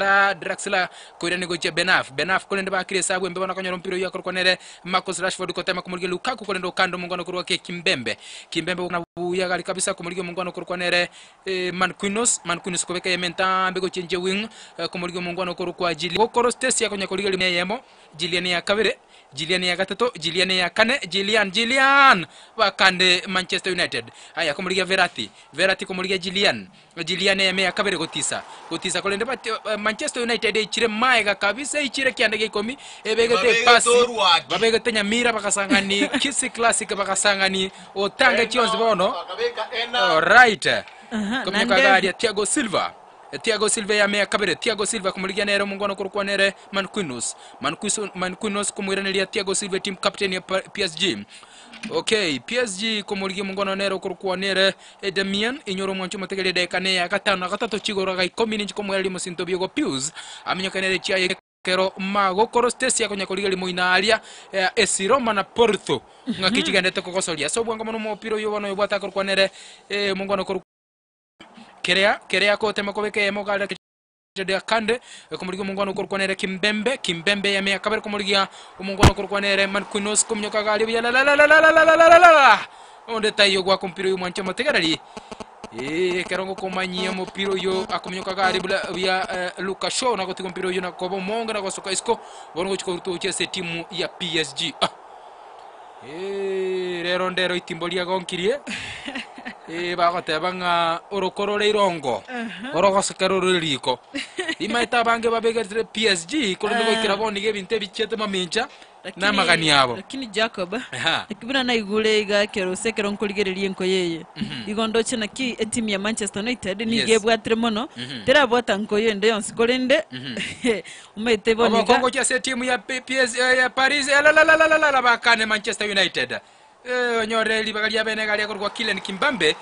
ta Draxler koirani goche Benaf kolende bakire sabu mbe bana konyoro mpiro yakor konere Marcus Rashford kotema kumurige Lukaku kolende kando mungano kurwa ke Kimbembe na buya gali kabisa kumurige mungano kurkonere Manquinos kobeka yementa mbego chenje wing kumurige mungano kurwa jili okoro stesi yakonya kolige yemo Jilian ya kabere Jilian ya gatatu Jilian ya kane Jilian bakande Manchester United aya kumurige Verratti kumurige Jilian ya kabere gotisa kolende Manchester United ichire maega kabisa ichire kiandege komi ebegete pasi babegete nyamira bakasangani kisi classic bakasangani otanga chionzi bono right komeka gari Thiago Silva ya mea kabere Thiago Silva kumuligia nere mungono kurukwa nere Manquinos kumwirenelia Thiago Silva team captain ya PSG. Okay, PSG kumuligia mungono nere kurukwa nere Damian inyoro mwancho mategele dekane ya gatano gatatu chigoro gai komini chikomweli musinto biego Pius aminyoka nere chia kero mago korostesi ya konya koligeli muinalia esi Roma na Porto ngakichigandete kokosolia so bwanga mono mopiro yo bano yobata kurukwa nere mungono kurukwa Kerea ko tema ko beke mo galda de kande kumuligia mungano kurkonere Kimbembe ya mea kabere kumuligia mungano kurkonere Manquinos kumnyoka gali ya la onde tayo gwa kumpiro yo mancha mategarali kerongo komanyia mo piro yo akumnyoka gali ya Lucas Shaw na ko kumpiro yo na ko monga na ko soka isko bongo chiko chese timu ya PSG rero ndero itimbolia gonkirie bagote banga orokorore irongo orogosekerore riko imaita bange babegere PSG kolendo gukira boni gebinte bichete mamincha na magani yabo lakini Jacob ikibuna na igule iga kero sekero nkoligererie nko yeye igondo chena ki team ya Manchester United ni gebwatre mono tera bota nko yende yonse kolende umete boni ga kongo cha team ya PSG ya Paris la bakane Manchester United nyoreli bagalia bene gali akorwa Kylian Kimbembe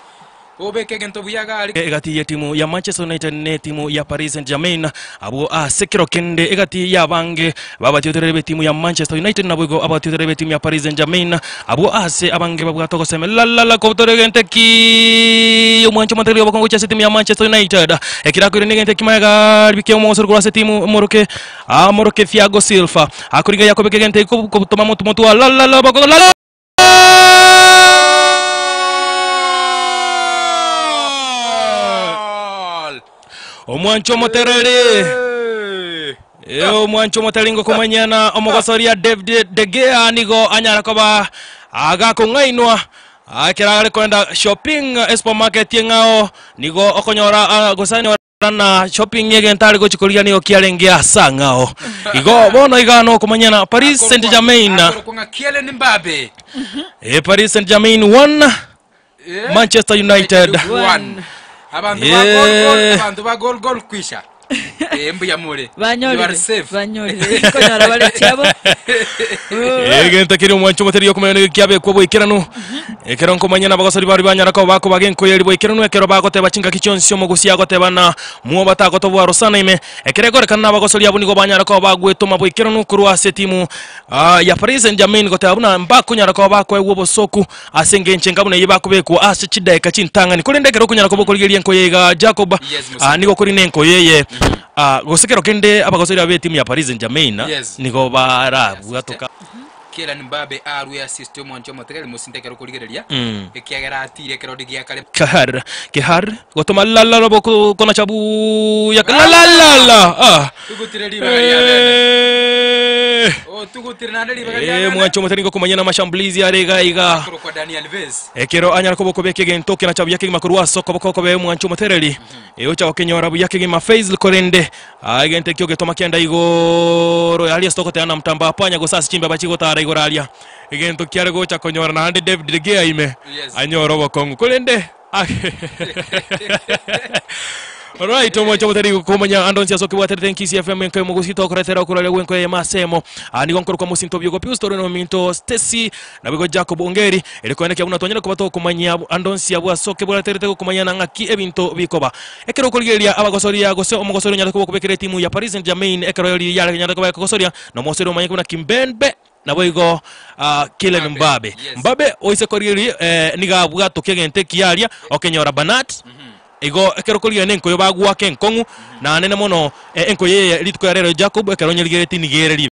obeke gento buyaga egati ya timu ya Manchester United ne timu ya Paris Saint-Germain abo sekiro kende egati ya bange babatyoterebe timu ya Manchester United nabwo abatyoterebe timu ya Paris Saint-Germain abo ase abange babwato ko seme la ko toregente ki umwancho materio bakongo cha timu ya Manchester United ekirako irengente kimaga bike umosoro kwa timu Moroke Thiago Silva akuriga yakobeke gente ko toma moto la bakongo la omwancho moterere omwancho motelingo kumanyana omogosoria David De Gea nigo anyara koba aga kungainwa akira kwenda shopping supermarket yengao nigo okonyora gosanya na shopping yegentari go chikolia nigo kialengia sangao igo bono igano kumanyana Paris Saint-Germain kunga Kylian Mbappe Paris Saint-Germain 1 Manchester United 1 abantu ba gol kwisha embu ya mure banyore konyara bale cyabo egenta kiri umwancho materiyo kumene kyabe ko boikerano ekero nkomanyana bagasori bari banyara ko bako bagenko yeri boikerano ekero bagote bachinga kichonsi omugusi yagote bana muo batagoto bwa rosana ime ekeregore kana bagasori abo nigo banyara ko bagwetoma boikerano kurwa setimu ya Paris Saint-Germain gote abuna mbako nyara ko bako ewo bosoku asenge nchenga buna yeba kubeko ase chideka chintangani kulendekero kunyara ko bokoligeri enko yega Jacob nigo kuri nenko yeye gosekero kende abagasori abe timu ya Paris Saint-Germain nigo bara bwatoka Kylian Mbappe aru ya system wancho material musintekero kuligerelia ekiagera atire kero digia kale kehar gotoma la boko kona chabu ya la tugutire liba tugutire na liba ya mwancho material kumanyana mashambulizi arega iga kwa Daniel Alves ekero anyara ko boko beke gentoke na chabu yake makurwa soko boko be mwancho material eocha wakenyora bu yake ma Faisal Korende agente kyo getoma kianda igoro ali stoko tena mtamba apanya go sasa chimba bachiko tara igoralia egento kiare go cha konyora na David De Gea ime anyoro bokongo Korende Alright, mwacho mutari kumanya andonsia soke wa terten kisi FM nko mugusito koretera kurale wenko ya masemo ani gonkoro kwa musinto byogo pius toro no minto Stacy na bigo Jacob Ongeri elikoene kya bunatonyera kubato kumanya andonsia bwa soke bwa terete kumanya na ngaki ebinto bikoba ekero kuligeria abagosoria gose omugosori nyara kubekere timu ya Paris Saint-Germain ekero yali yara nyara kubagosoria no mosori omanya kuna Kimbembe na boigo Kylian Mbappe oise koriri niga bwa tokegente kiaria okenyora Banat igo ekero koliga nenko bagwa kenkongu na nene mono enko ye ritko yarero Jacob ekero nyerigere tini gereri